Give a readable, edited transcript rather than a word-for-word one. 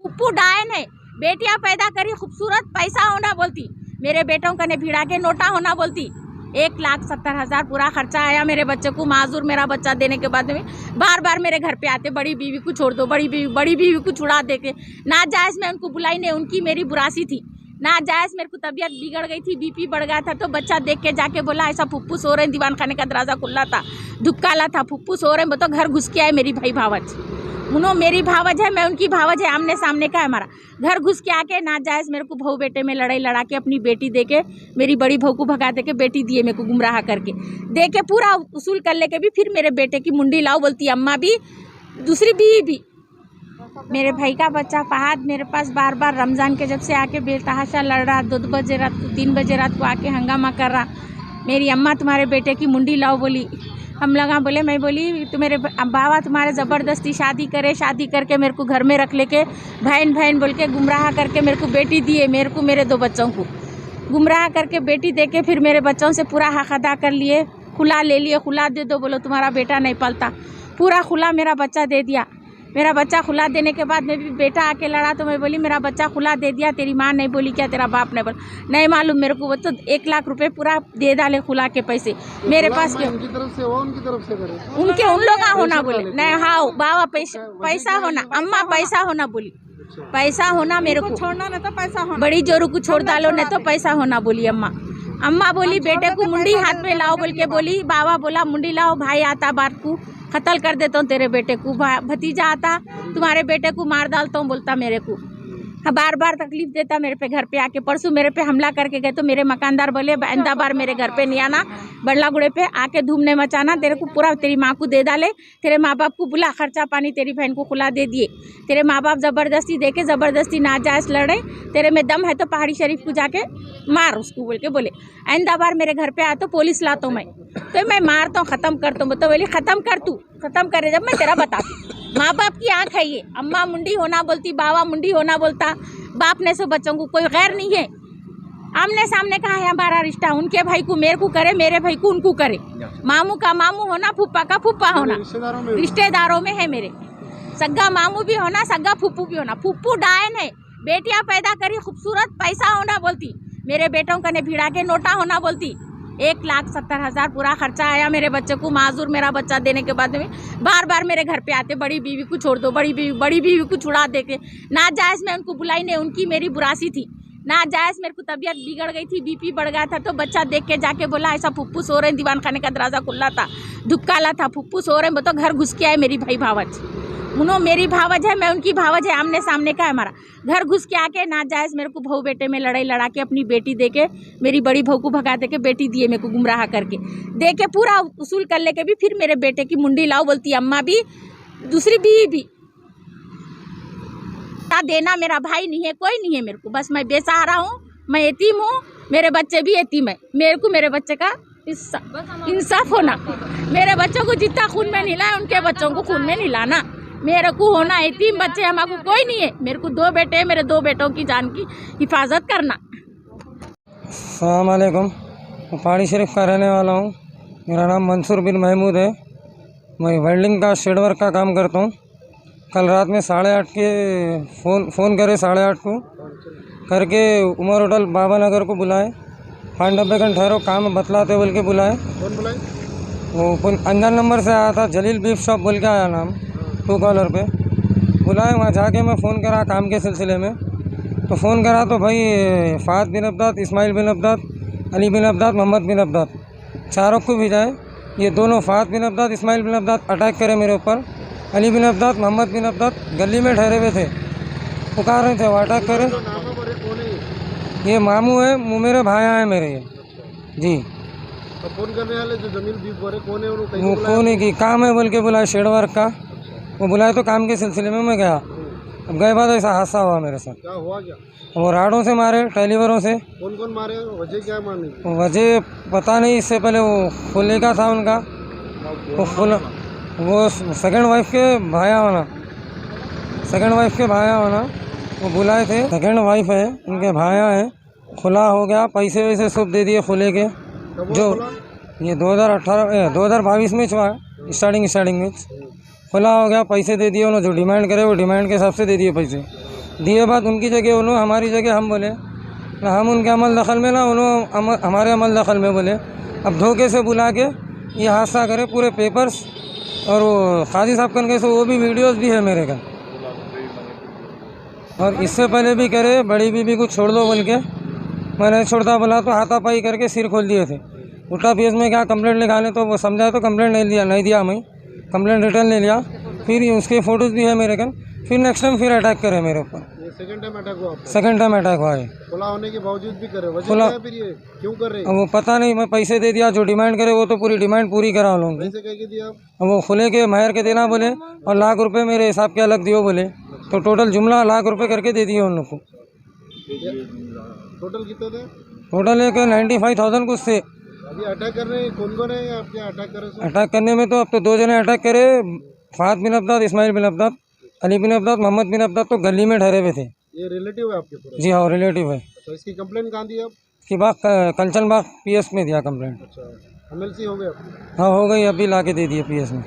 पुप्पू डायन है, बेटियां पैदा करी खूबसूरत, पैसा होना बोलती, मेरे बेटों का ने भिड़ा के नोटा होना बोलती। 1,70,000 पूरा खर्चा आया मेरे बच्चे को, माजूर मेरा बच्चा देने के बाद में बार बार मेरे घर पे आते, बड़ी बीवी को छोड़ दो, बड़ी बीवी को छुड़ा दे के। ना जायज़ मैं उनको बुलाई नहीं, उनकी मेरी बुरासी थी, ना जायज़ मेरे को तबीयत बिगड़ गई थी, बीपी बढ़ गया था, तो बच्चा देख के जाके बोला ऐसा फुप्पू सो रहे हैं, दीवान खाने का दरवाज़ा खुला था, धुपकाला था, फुप्पू सो रहे हैं, बताओ घर घुस के आए मेरी भाई भावज, उन्होंने मेरी भावज है, मैं उनकी भावज है, आमने सामने का है हमारा। घर घुस के आके नाजायज़ मेरे को बहू बेटे में लड़ाई लड़ा के अपनी बेटी दे के, मेरी बड़ी बहू को भगा दे के बेटी दिए मेरे को गुमराह करके, दे के पूरा उसूल कर लेके भी फिर मेरे बेटे की मुंडी लाओ बोलती, अम्मा भी दूसरी बीवी भी। मेरे भाई का बच्चा फहाद मेरे पास बार बार रमज़ान के जब से आके बेतहाशा लड़ रहा, 2 बजे रात को 3 बजे रात को आके हंगामा कर रहा, मेरी अम्मा तुम्हारे बेटे की मुंडी लाओ बोली। हम लगा बोले, मैं बोली तो मेरे बाबा तुम्हारे ज़बरदस्ती शादी करे, शादी करके मेरे को घर में रख लेके बहन बहन बोल के गुमराह करके मेरे को बेटी दिए, मेरे को मेरे 2 बच्चों को गुमराह करके बेटी दे के फिर मेरे बच्चों से पूरा हक अदा कर लिए, खुला ले लिए, खुला दे दो बोलो तुम्हारा बेटा नहीं पलता, पूरा खुला मेरा बच्चा दे दिया। मेरा बच्चा खुला देने के बाद में भी बेटा आके लड़ा, तो मैं बोली मेरा बच्चा खुला दे दिया, तेरी माँ नहीं बोली क्या, तेरा बाप नहीं बोला, नहीं मालूम मेरे को, वो तो 1 लाख रुपए पूरा दे डाले खुला के पैसे मेरे पास क्यों, उनकी तरफ से हो, उनकी तरफ से करे, उनके उन लोग होना बोले, नहीं हाँ बाबा पैसा होना, अम्मा पैसा होना बोली, पैसा होना मेरे को छोड़ना नहीं तो पैसा होना, बड़ी जोरू को छोड़ डालो नहीं तो पैसा होना बोली अम्मा। अम्मा बोली बेटे को मुंडी हाथ में लाओ बोल के बोली, बाबा बोला मुंडी लाओ, भाई आता बात को कत्ल कर देता हूँ तेरे बेटे को, भतीजा आता तुम्हारे बेटे को मार डालता हूँ बोलता मेरे को, बार बार तकलीफ देता मेरे पे। घर पे आके परसों मेरे पे हमला करके गए, तो मेरे मकानदार बोले आइंदा बार मेरे घर पे नहीं आना, बड़ला गुड़े पे आके धूमने मचाना, तेरे को पूरा तेरी माँ को दे डाले, तेरे माँ बाप को बुला, खर्चा पानी तेरी बहन को खुला दे दिए, तेरे माँ बाप ज़बरदस्ती दे के ज़बरदस्ती नाजायज़ लड़े, तेरे में दम है तो पहाड़ी शरीफ को जाके मार उसको बोल के बोले, आइंदा बार मेरे घर पे आ तो पुलिस लाता हूँ मैं, तो मैं मारता हूँ, ख़त्म करता हूँ। तो बोली ख़त्म कर, तू ख़त्म करे जब मैं तेरा बताती। माँ बाप की आँख है ये, अम्मा मुंडी होना बोलती, बाबा मुंडी होना बोलता, बाप ने से बच्चों को कोई गैर नहीं है, आमने सामने का है हमारा रिश्ता, उनके भाई को मेरे को करे, मेरे भाई को उनको करे, मामू का मामू होना, फूफा का फूफा होना, रिश्तेदारों में है मेरे, सग्गा मामू भी होना, सग्गा फूफू भी होना। फूफू डायन है, बेटियां पैदा करी खूबसूरत, पैसा होना बोलती, मेरे बेटों का ने भिड़ा के नोटा होना बोलती। 1,70,000 पूरा खर्चा आया मेरे बच्चे को, माजूर मेरा बच्चा देने के बाद में बार बार मेरे घर पे आते, बड़ी बीवी को छोड़ दो, बड़ी बीवी को छुड़ा दे के। ना जायज़ मैं उनको बुलाई नहीं, उनकी मेरी बुरासी थी, ना जायज़ मेरे को तबीयत बिगड़ गई थी, बीपी बढ़ गया था, तो बच्चा देख के जाके बोला ऐसा फुप्पू सो रहे हैं, दीवान खाने का दरवाज़ा खुला था, धुपकाला था, फुप्पू सो रहे हैं, बताओ घर घुस के आए मेरी भाई भावज, उन्होंने मेरी भावज है, मैं उनकी भावज है, आमने सामने का है हमारा। घर घुस के आके नाजायज़ मेरे को बहू बेटे में लड़ाई लड़ा के अपनी बेटी दे के, मेरी बड़ी बहू को भगा दे के बेटी दिए मेरे को गुमराह करके, दे के पूरा उसूल कर लेके भी फिर मेरे बेटे की मुंडी लाओ बोलती, अम्मा भी दूसरी बीवी भी। देना मेरा भाई नहीं है, कोई नहीं है मेरे को, बस मैं बेसहारा हूँ, मैं यतीम हूँ, मेरे बच्चे भी यतीम है, मेरे को मेरे बच्चे का इंसाफ होना, मेरे बच्चों को जितना खून में मिला है उनके बच्चों को खून में मिलाना, मेरे को होना, यतीम बच्चे हमारे को कोई नहीं है, मेरे को 2 बेटे हैं, मेरे 2 बेटों की जान की हिफाजत करना। अस्सलाम वालेकुम, मैं पहाड़ी शरीफ का रहने वाला हूँ, मेरा नाम मंसूर बिन महमूद है, मैं वेल्डिंग का शेड वर्क का काम करता हूँ। कल रात में 8:30 के फ़ोन करे, 8:30 को करके उमर होटल बाबा नगर को बुलाए, 5 डब्बे का ठहरो काम बतलाते बोल के बुलाए। कौन बुलाए? वो अनजान नंबर से आया था, जलील बीफ शॉप बोल के आया नाम, 2 कॉलर पे बुलाए। वहाँ जाके मैं फ़ोन करा काम के सिलसिले में, तो फ़ोन करा तो भाई फ़ाद बिन अब्दाद, इस्माइल बिन अब्दाद, अली बिन अब्दाद, मोहम्मद बिन अब्दाद, चारों को भेजाए। ये दोनों फ़ाद बिन अब्दाद, इस्माइल बिन अब्दाद अटैक करे मेरे ऊपर, अली बिन अब्दाद, मोहम्मद बिन अब्दाद गली में ठहरे हुए थे, पुकार रहे थे, वो अटैक करे। ये मामू है, मेरे भाया है मेरे ये जी। तो फोन करने वाले जो जमीन बीफ बोले कौन है? वो कौन है कि काम है बोल के बुलाया, शेड वर्क का, वो बुलाया तो काम के सिलसिले में मैं गया। अब गए बाद ऐसा हादसा हुआ मेरे साथ। क्या हुआ? क्या वो राडों से मारे, टेलीवरों से। कौन कौन मारे? वजह क्या मारने? वजह पता नहीं, इससे पहले वो खुले का था उनका, वो सेकंड वाइफ के भाया होना, वो बुलाए थे, सेकंड वाइफ है उनके भाया है, खुला हो गया, पैसे वैसे सब दे दिए खुले के, जो ये 2022 में हुआ है, स्टार्टिंग में खुला हो गया, पैसे दे दिए उन्होंने, जो डिमांड करे वो डिमांड के हिसाब से दे दिए पैसे। दिए बात उनकी जगह उन्होंने हमारी जगह हम बोले ना हम उनके अमल दखल में ना उन्होंने हमारे अमल दखल में बोले। अब धोखे से बुला के ये हादसा करे पूरे पेपर्स और वो काजी साहब कन कैसे वो भी वीडियोस भी है मेरे कन और इससे पहले भी करे बड़ी बीबी को छोड़ दो बोल के मैंने छोड़ता बोला तो हाथापाई करके सिर खोल दिए थे। उल्टा पीएस में क्या कंप्लेंट लिखाने तो वो समझा तो कंप्लेंट नहीं दिया मैं कंप्लेंट रिटर्न ले लिया। फिर उसके फोटोज़ भी है मेरे कन। फिर नेक्स्ट टाइम फिर अटैक करे मेरे ऊपर। ये सेकंड टाइम अटैक हुआ आपको? सेकंड टाइम अटैक हुआ है। खुला होने के बावजूद भी करे, वजह खुला- क्या है फिर ये क्यों कर रहे हैं? अब वो पता नहीं मैं पैसे दे दिया जो डिमांड करे वो तो पूरी डिमांड पूरी करा उन लोगों की। पैसे कह के दिया आप? अब वो खुले के महर के देना बोले और ₹1,00,000 मेरे हिसाब के अलग दियो बोले तो टोटल जुमला ₹1,00,000 करके दे दिए उन लोग को। टोटल कितने थे? टोटल एक 95,000 कुछ से। अभी अटैक कर रहे हैं कौन है आपके अटैक कर रहे हैं? अटैक करने में तो अब तो 2 जने अटैक करे फाहद बिन अब्दाद इस्माइल बिन अब्दाद अली बिन अब्दाद मोहम्मद बिन अब्दाद तो गली में ठहरे हुए थे। ये रिलेटिव है आपके पूरा? जी हाँ रिलेटिव है। अच्छा, इसकी कंप्लेंट कहाँ दी आप? कि बाग कंचन बाग पीएस में दिया कंप्लेंट। अच्छा, एमएलसी हो गया आपको? हाँ हो गई अभी ला के दे दिए पीएस में।